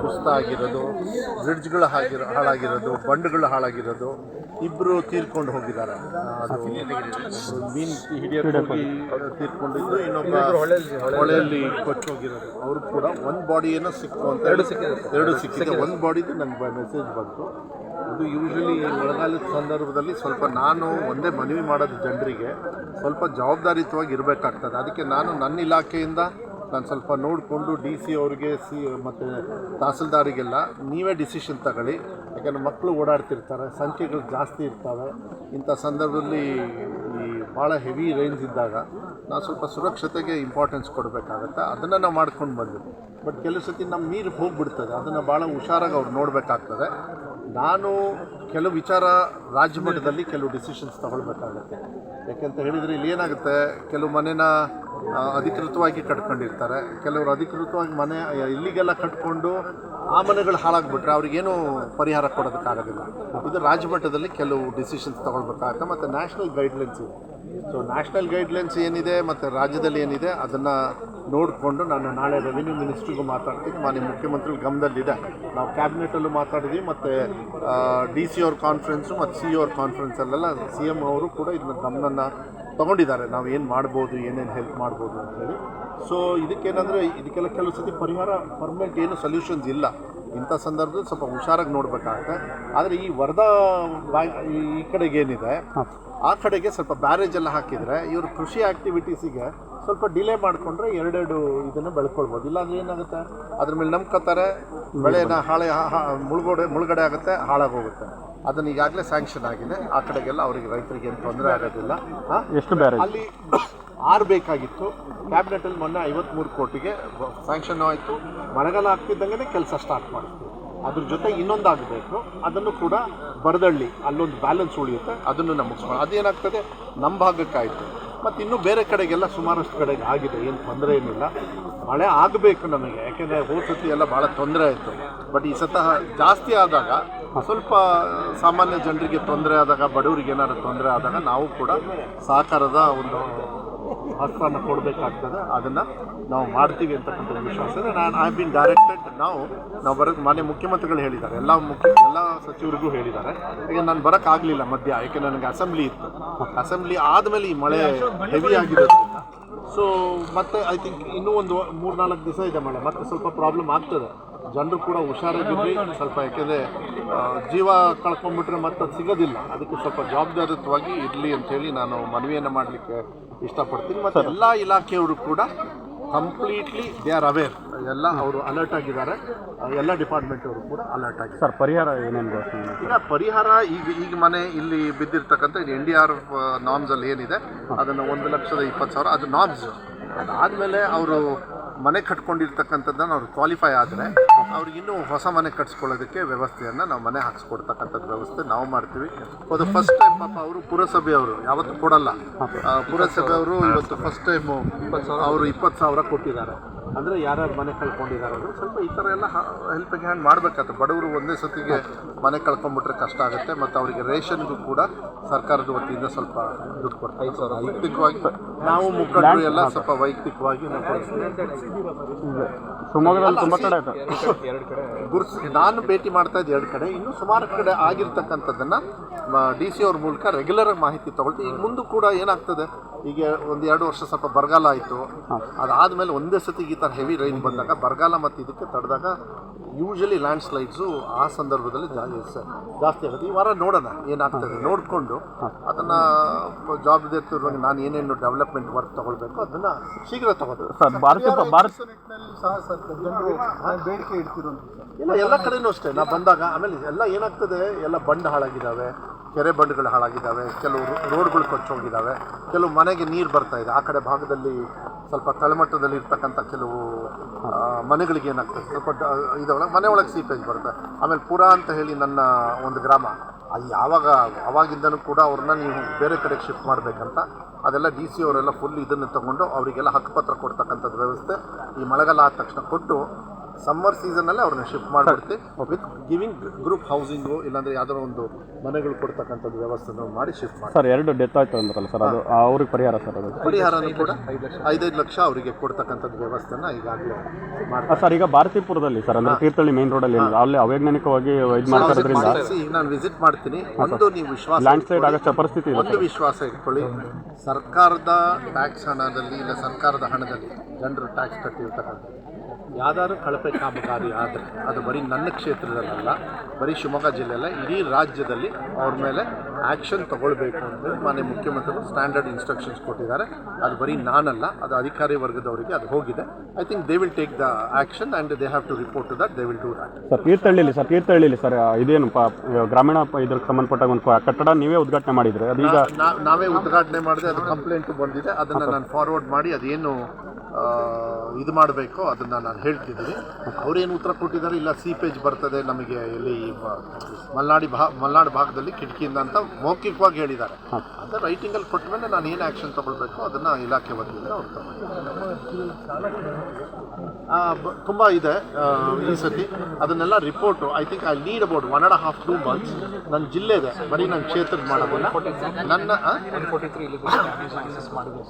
ಕುಸಿತ ಆಗಿರೋದು, ಬ್ರಿಡ್ಜ್ಗಳು ಹಾಳಾಗಿರೋದು, ಬಂಡ್ಗಳು ಹಾಳಾಗಿರೋದು. ಇಬ್ಬರು ತೀರ್ಕೊಂಡು ಹೋಗಿದ್ದಾರೆ. ಅದು ಮೀನು ಹಿಡಿಯೋಕೆ ಹೋಗಿ ತೀರ್ಕೊಂಡಿದ್ದು, ಇನ್ನೊಬ್ಬ ಹೊಳೆಯಲ್ಲಿ ಕೊಚ್ಚೋಗಿರೋದು. ಅವರು ಕೂಡ ಒಂದು ಬಾಡಿಯನ್ನು ಸಿಕ್ತು ಅಂತ ಎರಡು ಸಿಕ್ಕಿದೆ. ಒಂದು ಬಾಡಿದು ನನಗೆ ಮೆಸೇಜ್ ಬಂತು. ಇದು ಯೂಶ್ವಲಿ ಮಳೆಗಾಲದ ಸಂದರ್ಭದಲ್ಲಿ ಸ್ವಲ್ಪ ನಾನು ಒಂದೇ ಮನವಿ ಮಾಡೋದು ಜನರಿಗೆ, ಸ್ವಲ್ಪ ಜವಾಬ್ದಾರಿಯುತವಾಗಿ ಇರಬೇಕಾಗ್ತದೆ. ಅದಕ್ಕೆ ನನ್ನ ಇಲಾಖೆಯಿಂದ ನಾನು ಸ್ವಲ್ಪ ನೋಡಿಕೊಂಡು DC ಅವ್ರಿಗೆ ಮತ್ತು ತಹಸೀಲ್ದಾರಿಗೆಲ್ಲ ನೀವೇ ಡಿಸಿಷನ್ ತಗೊಳ್ಳಿ. ಯಾಕಂದರೆ ಮಕ್ಕಳು ಓಡಾಡ್ತಿರ್ತಾರೆ, ಸಂಖ್ಯೆಗಳು ಜಾಸ್ತಿ ಇರ್ತವೆ. ಇಂಥ ಸಂದರ್ಭದಲ್ಲಿ ಈ ಭಾಳ ಹೆವಿ ರೇಂಜ್ ಇದ್ದಾಗ ನಾವು ಸ್ವಲ್ಪ ಸುರಕ್ಷತೆಗೆ ಇಂಪಾರ್ಟೆನ್ಸ್ ಕೊಡಬೇಕಾಗತ್ತೆ. ಅದನ್ನು ನಾವು ಮಾಡ್ಕೊಂಡು ಬಂದ್ವಿ. ಬಟ್ ಕೆಲವು ಸತಿ ನಮ್ಮ ನೀರು ಹೋಗಿಬಿಡ್ತದೆ. ಅದನ್ನು ಭಾಳ ಹುಷಾರಾಗಿ ಅವ್ರು ನೋಡಬೇಕಾಗ್ತದೆ. ನಾನು ಕೆಲವು ವಿಚಾರ ರಾಜ್ಯ ಮಟ್ಟದಲ್ಲಿ ಕೆಲವು ಡಿಸಿಷನ್ಸ್ ತಗೊಳ್ಬೇಕಾಗತ್ತೆ. ಯಾಕೆಂತ ಹೇಳಿದರೆ ಇಲ್ಲಿ ಏನಾಗುತ್ತೆ, ಕೆಲವು ಮನೆನ ಅಧಿಕೃತವಾಗಿ ಕಟ್ಕೊಂಡಿರ್ತಾರೆ, ಕೆಲವರು ಅಧಿಕೃತವಾಗಿ ಮನೆ ಇಲ್ಲಿಗೆಲ್ಲ ಕಟ್ಕೊಂಡು ಆ ಮನೆಗಳು ಹಾಳಾಗ್ಬಿಟ್ರೆ ಅವ್ರಿಗೇನು ಪರಿಹಾರ ಕೊಡೋದಕ್ಕಾಗೋದಿಲ್ಲ. ಇದು ರಾಜ್ಯ ಮಟ್ಟದಲ್ಲಿ ಕೆಲವು ಡಿಸಿಷನ್ಸ್ ತೊಗೊಳ್ಬೇಕಾಗುತ್ತೆ. ಮತ್ತು ನ್ಯಾಷನಲ್ ಗೈಡ್ಲೈನ್ಸ್ ಇದೆ. ಸೊ ನ್ಯಾಷನಲ್ ಗೈಡ್ಲೈನ್ಸ್ ಏನಿದೆ ಮತ್ತು ರಾಜ್ಯದಲ್ಲಿ ಏನಿದೆ ಅದನ್ನು ನೋಡಿಕೊಂಡು ನಾನು ನಾಳೆ ರೆವಿನ್ಯೂ ಮಿನಿಸ್ಟ್ರಿಗೂ ಮಾತಾಡ್ತೀನಿ. ಮಾನ್ಯ ಮುಖ್ಯಮಂತ್ರಿಗಳ ಗಮನದಲ್ಲಿದೆ. ನಾವು ಕ್ಯಾಬಿನೆಟಲ್ಲೂ ಮಾತಾಡಿದ್ವಿ ಮತ್ತು DC ಅವ್ರ ಕಾನ್ಫರೆನ್ಸು ಮತ್ತು CEO ಅವ್ರ ಕಾನ್ಫರೆನ್ಸಲ್ಲೆಲ್ಲ CM ಅವರು ಕೂಡ ಇದನ್ನ ಗಮನನ ತೊಗೊಂಡಿದ್ದಾರೆ. ನಾವು ಏನು ಮಾಡ್ಬೋದು, ಏನೇನು ಹೆಲ್ಪ್ ಮಾಡ್ಬೋದು ಅಂತೇಳಿ. ಸೊ ಇದಕ್ಕೇನೆಂದರೆ ಇದಕ್ಕೆಲ್ಲ ಕೆಲವು ಸತಿ ಪರಿಹಾರ ಪರ್ಮನೆಂಟ್ ಏನು ಸೊಲ್ಯೂಷನ್ಸ್ ಇಲ್ಲ. ಇಂಥ ಸಂದರ್ಭದಲ್ಲಿ ಸ್ವಲ್ಪ ಹುಷಾರಾಗಿ ನೋಡಬೇಕಾಗುತ್ತೆ. ಆದರೆ ಈ ವರ್ಧಾ ಈ ಕಡೆಗೇನಿದೆ ಆ ಕಡೆಗೆ ಸ್ವಲ್ಪ ಬ್ಯಾರೇಜ್ ಎಲ್ಲ ಹಾಕಿದರೆ ಇವರು ಕೃಷಿ ಆ್ಯಕ್ಟಿವಿಟೀಸಿಗೆ ಸ್ವಲ್ಪ ಡಿಲೇ ಮಾಡಿಕೊಂಡ್ರೆ ಎರಡೆರಡು ಇದನ್ನು ಬೆಳ್ಕೊಳ್ಬೋದು. ಇಲ್ಲಾಂದರೆ ಏನಾಗುತ್ತೆ, ಅದ್ರ ಮೇಲೆ ನಂಬ್ಕೋತಾರೆ, ಬೆಳೆನ ಮುಳುಗಡೆ ಆಗುತ್ತೆ, ಹಾಳಾಗೋಗುತ್ತೆ. ಅದನ್ನು ಈಗಾಗಲೇ ಸ್ಯಾಂಕ್ಷನ್ ಆಗಿದೆ. ಆ ಕಡೆಗೆಲ್ಲ ಅವರಿಗೆ ರೈತರಿಗೆ ಏನು ತೊಂದರೆ ಆಗೋದಿಲ್ಲ. ಎಷ್ಟು ಬ್ಯಾರೇಜ್ ಅಲ್ಲಿ 6 ಬೇಕಾಗಿತ್ತು. ಕ್ಯಾಬಿನೆಟಲ್ಲಿ ಮೊನ್ನೆ 53 ಕೋಟಿಗೆ ಸ್ಯಾಂಕ್ಷನ್ ಆಯಿತು. ಮಳೆಗಾಲ ಆಗ್ತಿದ್ದಂಗೆ ಕೆಲಸ ಸ್ಟಾರ್ಟ್ ಮಾಡ್ತೀವಿ. ಅದ್ರ ಜೊತೆ ಇನ್ನೊಂದು ಆಗಬೇಕು, ಅದನ್ನು ಕೂಡ ಬರದಳ್ಳಿ ಅಲ್ಲೊಂದು ಬ್ಯಾಲೆನ್ಸ್ ಉಳಿಯುತ್ತೆ, ಅದನ್ನು ನಾವು ಮುಗಿಸ್ಕೊಂಡು ಅದೇನಾಗ್ತದೆ ನಮ್ಮ ಭಾಗಕ್ಕಾಯಿತು. ಮತ್ತು ಇನ್ನೂ ಬೇರೆ ಕಡೆಗೆಲ್ಲ ಸುಮಾರಷ್ಟು ಕಡೆಗೆ ಆಗಿದೆ, ಏನು ತೊಂದರೆ ಏನಿಲ್ಲ. ಮಳೆ ಆಗಬೇಕು ನಮಗೆ, ಯಾಕೆಂದರೆ ಹೋದ ಸತಿ ಎಲ್ಲ ಭಾಳ ತೊಂದರೆ ಆಯಿತು. ಬಟ್ ಈ ಸತ ಜಾಸ್ತಿ ಆದಾಗ ಸ್ವಲ್ಪ ಸಾಮಾನ್ಯ ಜನರಿಗೆ ತೊಂದರೆ ಆದಾಗ, ಬಡವರಿಗೆ ಏನಾದ್ರು ತೊಂದರೆ ಆದಾಗ ನಾವು ಕೂಡ ಸಹಕಾರದ ಒಂದು ಹಸ್ತನ ಕೊಡಬೇಕಾಗ್ತದೆ. ಅದನ್ನು ನಾವು ಮಾಡ್ತೀವಿ ಅಂತಕ್ಕಂಥ ವಿಶ್ವಾಸ ಇದೆ. I been directed. ನಾವು ಬರೋದು ಮಾನ್ಯ ಮುಖ್ಯಮಂತ್ರಿಗಳು ಹೇಳಿದ್ದಾರೆ, ಎಲ್ಲ ಸಚಿವರಿಗೂ ಹೇಳಿದ್ದಾರೆ. ಈಗ ನಾನು ಬರೋಕ್ಕಾಗಲಿಲ್ಲ ಮಧ್ಯ, ಯಾಕೆ ನನಗೆ ಅಸೆಂಬ್ಲಿ ಇತ್ತು. ಅಸೆಂಬ್ಲಿ ಆದಮೇಲೆ ಈ ಮಳೆ ಹೆವಿ ಆಗಿರೋದ್ರಿಂದ ಸೊ ಮತ್ತೆ ಐ ಥಿಂಕ್ ಇನ್ನೂ ಒಂದು 3-4 ದಿವಸ ಇದೆ ಮಳೆ, ಮತ್ತೆ ಸ್ವಲ್ಪ ಪ್ರಾಬ್ಲಮ್ ಆಗ್ತದೆ. ಜನರು ಕೂಡ ಹುಷಾರಾಗಿರ್ರಿ ಸ್ವಲ್ಪ, ಯಾಕೆಂದರೆ ಜೀವ ಕಳ್ಕೊಂಡ್ಬಿಟ್ರೆ ಮತ್ತೆ ಅದು ಸಿಗೋದಿಲ್ಲ. ಅದಕ್ಕೆ ಸ್ವಲ್ಪ ಜವಾಬ್ದಾರಿಯುತವಾಗಿ ಇರಲಿ ಅಂಥೇಳಿ ನಾನು ಮನವಿಯನ್ನು ಮಾಡಲಿಕ್ಕೆ ಇಷ್ಟಪಡ್ತೀನಿ. ಮತ್ತು ಎಲ್ಲ ಇಲಾಖೆಯವರು ಕೂಡ ಕಂಪ್ಲೀಟ್ಲಿ ದೇ ಆರ್ ಅವೇರ್. ಎಲ್ಲ ಅವರು ಅಲರ್ಟ್ ಆಗಿದ್ದಾರೆ. ಎಲ್ಲ ಡಿಪಾರ್ಟ್ಮೆಂಟ್ ಅವರು ಕೂಡ ಅಲರ್ಟ್ ಆಗಿದ್ದಾರೆ. ಸರ್, ಪರಿಹಾರ ಏನೇನು? ಈಗ ಪರಿಹಾರ ಈಗ ಮನೆ ಇಲ್ಲಿ ಬಿದ್ದಿರ್ತಕ್ಕಂಥ NDRF ನಾಮ್ಸಲ್ಲಿ ಏನಿದೆ ಅದನ್ನು 1,20,000 ಅದು ನಾಮ್ಸ್. ಅದಾದಮೇಲೆ ಅವರು ಮನೆ ಕಟ್ಕೊಂಡಿರ್ತಕ್ಕಂಥದ್ದನ್ನು ಅವ್ರು ಕ್ವಾಲಿಫೈ ಆದರೆ ಅವ್ರಿಗಿನ್ನೂ ಹೊಸ ಮನೆ ಕಟ್ಸ್ಕೊಳ್ಳೋದಕ್ಕೆ ವ್ಯವಸ್ಥೆಯನ್ನು ನಾವು ಮನೆ ಹಾಕ್ಸ್ಕೊಡ್ತಕ್ಕಂಥದ್ದು ವ್ಯವಸ್ಥೆ ನಾವು ಮಾಡ್ತೀವಿ. ಅದು ಫಸ್ಟ್ ಟೈಮ್ ಪಾಪ ಅವರು ಪುರಸಭೆಯವರು ಯಾವತ್ತೂ ಕೊಡಲ್ಲ. ಪುರಸಭೆಯವರು ಇವತ್ತು ಫಸ್ಟ್ ಟೈಮು ಅವರು 20,000 ಕೊಟ್ಟಿದ್ದಾರೆ. ಅಂದರೆ ಯಾರ್ಯಾರು ಮನೆ ಕಳ್ಕೊಂಡಿದ್ದಾರೆ ಅವರು ಸ್ವಲ್ಪ ಈ ಥರ ಎಲ್ಲ ಹೆಲ್ಪಿಂಗ್ ಹ್ಯಾಂಡ್ ಮಾಡಬೇಕಾಗುತ್ತೆ. ಬಡವರು ಒಂದೇ ಸತಿಗೆ ಮನೆ ಕಳ್ಕೊಂಡ್ಬಿಟ್ರೆ ಕಷ್ಟ ಆಗುತ್ತೆ. ಮತ್ತು ಅವರಿಗೆ ರೇಷನ್ಗೂ ಕೂಡ ಸರ್ಕಾರದ ವತಿಯಿಂದ ಸ್ವಲ್ಪ ದುಡ್ಡು ಕೊಡ್ತಾರೆ. ವೈಯಕ್ತಿಕವಾಗಿ ನಾವು ಮುಖಂಡರು ಎಲ್ಲ ಸ್ವಲ್ಪ ವೈಯಕ್ತಿಕವಾಗಿ ಶಿವಮೊಗ್ಗದಲ್ಲಿ ತುಂಬ ಕಡೆ ನಾನು ಭೇಟಿ ಮಾಡ್ತಾ ಇದ್ದೆ 2 ಕಡೆ. ಇನ್ನೂ ಸುಮಾರು ಕಡೆ ಆಗಿರ್ತಕ್ಕಂಥದ್ದನ್ನು DC ಅವ್ರ ಮೂಲಕ ರೆಗ್ಯುಲರಾಗಿ ಮಾಹಿತಿ ತೊಗೊಳ್ತೀವಿ. ಈಗ ಮುಂದೆ ಕೂಡ ಏನಾಗ್ತದೆ, ಈಗ 1-2 ವರ್ಷ ಸ್ವಲ್ಪ ಬರಗಾಲ ಆಯಿತು. ಅದಾದಮೇಲೆ ಒಂದೇ ಸತಿಗೆ ಈ ಥರ ಹೆವಿ ರೈನ್ ಬಂದಾಗ ಬರಗಾಲ ಮತ್ತು ಇದಕ್ಕೆ ತಡೆದಾಗ ಯೂಶ್ವಲಿ ಲ್ಯಾಂಡ್ ಸ್ಲೈಡ್ಸು ಆ ಸಂದರ್ಭದಲ್ಲಿ ಜಾಸ್ತಿ ಆಗುತ್ತೆ. ಈ ವಾರ ನೋಡೋಣ ಏನಾಗ್ತದೆ, ನೋಡಿಕೊಂಡು ಅದನ್ನು ಜವಾಬ್ದಾರಿ ನಾನು ಏನೇನು ಡೆವಲಪ್ಮೆಂಟ್ ವರ್ಕ್ ತೊಗೊಳ್ಬೇಕು ಅದನ್ನು ಶೀಘ್ರ ತೊಗೊಳ್ಬೇಕು. ಜನರು ಬೇಡಿಕೆ ಇಡ್ತಿರೋ ಎಲ್ಲ ಕಡೆನೂ ಅಷ್ಟೇ. ನಾ ಬಂದಾಗ ಆಮೇಲೆ ಎಲ್ಲ ಏನಾಗ್ತದೆ, ಎಲ್ಲ ಬಂಡ್ ಹಾಳಾಗಿದ್ದಾವೆ, ಕೆರೆ ಬಂಡ್ಗಳು ಹಾಳಾಗಿದ್ದಾವೆ, ಕೆಲವು ರೋಡ್ಗಳು ಕೊಚ್ಚೋಗಿದ್ದಾವೆ, ಕೆಲವು ಮನೆಗೆ ನೀರು ಬರ್ತಾ ಇದೆ. ಆ ಕಡೆ ಭಾಗದಲ್ಲಿ ಸ್ವಲ್ಪ ತಳಮಟ್ಟದಲ್ಲಿ ಇರ್ತಕ್ಕಂಥ ಕೆಲವು ಮನೆಗಳಿಗೆ ಏನಾಗ್ತದೆ, ಸ್ವಲ್ಪ ಇದೊಳಗೆ ಮನೆ ಒಳಗೆ ಸೀಪೇಜ್ ಬರುತ್ತೆ. ಆಮೇಲೆ ಪುರ ಅಂತ ಹೇಳಿ ನನ್ನ ಒಂದು ಗ್ರಾಮ, ಅದು ಅವಾಗಿಂದನೂ ಕೂಡ ಅವ್ರನ್ನ ನೀವು ಬೇರೆ ಕಡೆಗೆ ಶಿಫ್ಟ್ ಮಾಡಬೇಕಂತ ಅದೆಲ್ಲ DC ಅವರೆಲ್ಲ ಫುಲ್ ಇದನ್ನು ತೊಗೊಂಡು ಅವರಿಗೆಲ್ಲ ಹಕ್ಕುಪತ್ರ ಕೊಡ್ತಕ್ಕಂಥದ್ದು ವ್ಯವಸ್ಥೆ ಈ ಮಳೆಗಾಲ ಆದ ತಕ್ಷಣ ಕೊಟ್ಟು ಸಮ್ಮರ್ ಸೀಸನಲ್ಲೇ ಅವ್ರನ್ನ ಶಿಫ್ಟ್ ಮಾಡಿಬಿಡ್ತೀವಿ ವಿತ್ ಗಿವಿಂಗ್ ಗ್ರೂಪ್ ಹೌಸಿಂಗು ಇಲ್ಲಾಂದರೆ ಯಾವ್ದಾರ ಒಂದು ಮನೆಗಳು ಕೊಡ್ತಕ್ಕಂಥದ್ದು ವ್ಯವಸ್ಥೆನ ಮಾಡಿ ಶಿಫ್ಟ್ ಮಾಡಿ. ಸರ್ 2 ಡೆತ್ ಆಯ್ತು ಅಂದ್ರಲ್ಲ ಸರ್, ಅದು ಅವ್ರಿಗೆ ಪರಿಹಾರ ಸರ್? ಅದು ಪರಿಹಾರನೂ ಕೂಡ 5-5 ಲಕ್ಷ ಅವರಿಗೆ ಕೊಡ್ತಕ್ಕಂಥದ್ದು ವ್ಯವಸ್ಥೆನ ಈಗಾಗಲೇ ಮಾಡ್ತಾರೆ. ಸರ್ ಈಗ ಭಾರತೀಪುರದಲ್ಲಿ ಸರ್ ಅಂದರೆ ತೀರ್ಥಹಳ್ಳಿ ಮೇನ್ ರೋಡಲ್ಲಿ ಅಲ್ಲಿ ಅವೈಜ್ಞಾನಿಕವಾಗಿ ಇದು ಮಾಡ್ತಿರೋದ್ರಿಂದ ಈಗ ನಾನು ವಿಸಿಟ್ ಮಾಡ್ತೀನಿ. ಒಂದು ನೀವು ವಿಶ್ವಾಸ ಲ್ಯಾಂಡ್ ಸ್ಲೈಡ್ ಆಗೋ ಪರಿಸ್ಥಿತಿ ಇದೆ. ಒಂದು ವಿಶ್ವಾಸ ಇಟ್ಕೊಳ್ಳಿ, ಸರ್ಕಾರದ ಟ್ಯಾಕ್ಸ್ ಹಣದಲ್ಲಿ ಇಲ್ಲ ಸರ್ಕಾರದ ಹಣದಲ್ಲಿ ಜನರು ಟ್ಯಾಕ್ಸ್ ಕಟ್ಟಿರ್ತಕ್ಕಂಥದ್ದು ಯಾವ್ದಾದ್ರು ಕಳಪೆ ಕಾಮಗಾರಿ ಆದರೆ ಅದು ಬರೀ ನನ್ನ ಕ್ಷೇತ್ರದಲ್ಲ, ಬರೀ ಶಿವಮೊಗ್ಗ ಜಿಲ್ಲೆಯಲ್ಲ, ಇಡೀ ರಾಜ್ಯದಲ್ಲಿ ಅವ್ರ ಮೇಲೆ ಆ್ಯಕ್ಷನ್ ತಗೊಳ್ಬೇಕು ಅಂತೇಳಿ ಮಾನ್ಯ ಮುಖ್ಯಮಂತ್ರಿಗಳು ಸ್ಟ್ಯಾಂಡರ್ಡ್ ಇನ್ಸ್ಟ್ರಕ್ಷನ್ಸ್ ಕೊಟ್ಟಿದ್ದಾರೆ. ಅದು ಬರೀ ನಾನಲ್ಲ, ಅದು ಅಧಿಕಾರಿ ವರ್ಗದವರಿಗೆ ಅದು ಹೋಗಿದೆ. I think they will take the action and they have to report to that, they will do that. Sir ತೀರ್ಥಹಳ್ಳಿಲಿ ಸರ್ ಇದೇನು ಗ್ರಾಮೀಣ ಇದಕ್ಕೆ ಸಂಬಂಧಪಟ್ಟಾಗ ಒಂದು ಕಟ್ಟಡ ನೀವೇ ಉದ್ಘಾಟನೆ ಮಾಡಿದ್ರೆ ಅದೀಗ ನಾವೇ ಉದ್ಘಾಟನೆ ಮಾಡಿದೆ, ಅದು ಕಂಪ್ಲೇಂಟು ಬಂದಿದೆ. ಅದನ್ನು ನಾನು ಫಾರ್ವರ್ಡ್ ಮಾಡಿ ಅದೇನು ಇದು ಮಾಡಬೇಕೋ ಅದನ್ನು ನಾನು ಹೇಳ್ತಿದ್ದೀನಿ. ಅವರೇನು ಉತ್ತರ ಕೊಟ್ಟಿದ್ದಾರೆ, ಇಲ್ಲ ಸೀಪೇಜ್ ಬರ್ತದೆ ನಮಗೆ ಇಲ್ಲಿ ಮಲೆನಾಡು ಭಾಗದಲ್ಲಿ ಕಿಟಕಿಯಿಂದ ಅಂತ ಮೌಖಿಕವಾಗಿ ಹೇಳಿದ್ದಾರೆ. ಅಂದರೆ ರೈಟಿಂಗಲ್ಲಿ ಕೊಟ್ಟ ಮೇಲೆ ನಾನು ಏನು ಆ್ಯಕ್ಷನ್ ತೊಗೊಳ್ಬೇಕು ಅದನ್ನು ಇಲಾಖೆ ಬಂದಿದ್ದಾರೆ ಅವ್ರು ತುಂಬ ಇದೆ ಈ ಸತಿ. ಅದನ್ನೆಲ್ಲ report I think I need about 1.5-2 months. ನನ್ನ ಜಿಲ್ಲೆದೆ, ಬರೀ ನನ್ನ ಕ್ಷೇತ್ರದ ಮಾಡೋದಿಲ್ಲ. ನನ್ನ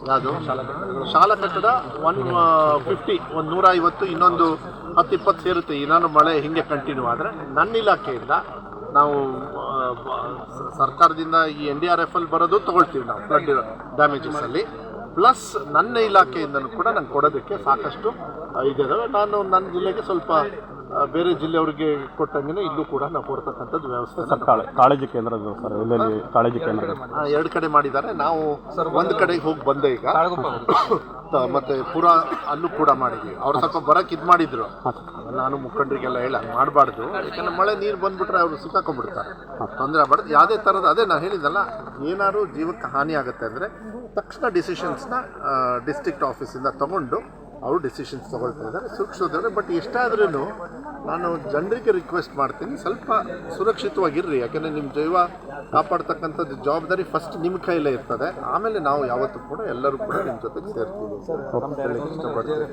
ಯಾವುದು ಶಾಲಾ ಕಟ್ಟಡ 150, 150, ಇನ್ನೊಂದು 10-20 ಸೇರುತ್ತೆ. ಇನ್ನೊಂದು ಮಳೆ ಹೀಗೆ ಕಂಟಿನ್ಯೂ ಆದರೆ ನನ್ನ ಇಲಾಖೆಯಿಂದ ನಾವು ಸರ್ಕಾರದಿಂದ ಈ NDRF ಅಲ್ಲಿ ಬರೋದು ತೊಗೊಳ್ತೀವಿ ನಾವು ಫ್ಲಡ್ ಡ್ಯಾಮೇಜಸಲ್ಲಿ. ಪ್ಲಸ್ ನನ್ನ ಇಲಾಖೆಯಿಂದಲೂ ಕೂಡ ನಂಗೆ ಕೊಡೋದಕ್ಕೆ ಸಾಕಷ್ಟು ಇದಾವೆ. ನಾನು ನನ್ನ ಜಿಲ್ಲೆಗೆ ಸ್ವಲ್ಪ ಬೇರೆ ಜಿಲ್ಲೆಯವರಿಗೆ ಕೊಟ್ಟಂಗೆ ಇಲ್ಲೂ ಕೂಡ ನಾವು ಕೊಡ್ತಕ್ಕಂಥದ್ದು ವ್ಯವಸ್ಥೆ. ಸರ್ ಕಾಳಜಿ ಕೇಂದ್ರ ಸರ್ ಎಲ್ಲೆಲ್ಲಿ ಕಾಳಜಿ ಕೇಂದ್ರ 2 ಕಡೆ ಮಾಡಿದ್ದಾರೆ. ನಾವು ಒಂದು ಕಡೆಗೆ ಹೋಗಿ ಬಂದೆ ಈಗ, ಮತ್ತೆ ಪುರ ಅಲ್ಲೂ ಕೂಡ ಮಾಡಿದ್ವಿ. ಅವ್ರು ಸ್ವಲ್ಪ ಬರಕ್ಕೆ ಇದು ಮಾಡಿದ್ರು, ನಾನು ಮುಖಂಡರಿಗೆಲ್ಲ ಹೇಳಿ ಹಂಗೆ ಮಾಡಬಾರ್ದು, ಯಾಕಂದರೆ ಮಳೆ ನೀರು ಬಂದುಬಿಟ್ರೆ ಅವರು ಸಿಕ್ಕಾಕೊಂಡ್ಬಿಡ್ತಾರೆ, ತೊಂದರೆ ಆಗ್ಬಾರ್ದು. ಯಾವುದೇ ಥರದ ಅದೇ ನಾನು ಹೇಳಿದ್ದಲ್ಲ, ಏನಾದ್ರು ಜೀವಕ್ಕೆ ಹಾನಿ ಆಗುತ್ತೆ ಅಂದರೆ ತಕ್ಷಣ ಡಿಸಿಷನ್ಸ್ನ ಡಿಸ್ಟ್ರಿಕ್ಟ್ ಆಫೀಸಿಂದ ತೊಗೊಂಡು ಅವರು ಡಿಸಿಷನ್ಸ್ ತೊಗೊಳ್ತಾ ಇದ್ದಾರೆ, ಸುರಕ್ಷಿತವಾಗಿ. ಬಟ್ ಎಷ್ಟಾದ್ರೂ ನಾನು ಜನರಿಗೆ ರಿಕ್ವೆಸ್ಟ್ ಮಾಡ್ತೀನಿ, ಸ್ವಲ್ಪ ಸುರಕ್ಷಿತವಾಗಿರ್ರಿ. ಯಾಕೆಂದರೆ ನಿಮ್ಮ ಜೀವ ಕಾಪಾಡ್ತಕ್ಕಂಥದ್ದು ಜವಾಬ್ದಾರಿ ಫಸ್ಟ್ ನಿಮ್ಮ ಕೈಲೇ ಇರ್ತದೆ. ಆಮೇಲೆ ನಾವು ಯಾವತ್ತೂ ಕೂಡ ಎಲ್ಲರೂ ಕೂಡ ನಿಮ್ಮ ಜೊತೆಗೆ ಸೇರ್ತೀವಿ ಇಷ್ಟಪಡ್ತೀವಿ.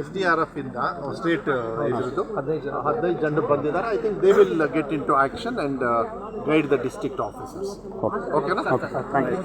SDRF ಇಂದ ಸ್ಟೇಟ್ ಇದ್ರದ್ದು 15 ಜನರು ಬಂದಿದ್ದಾರೆ. I think they will get into action and guide the district officers. ಓಕೆನಾ? Thank you.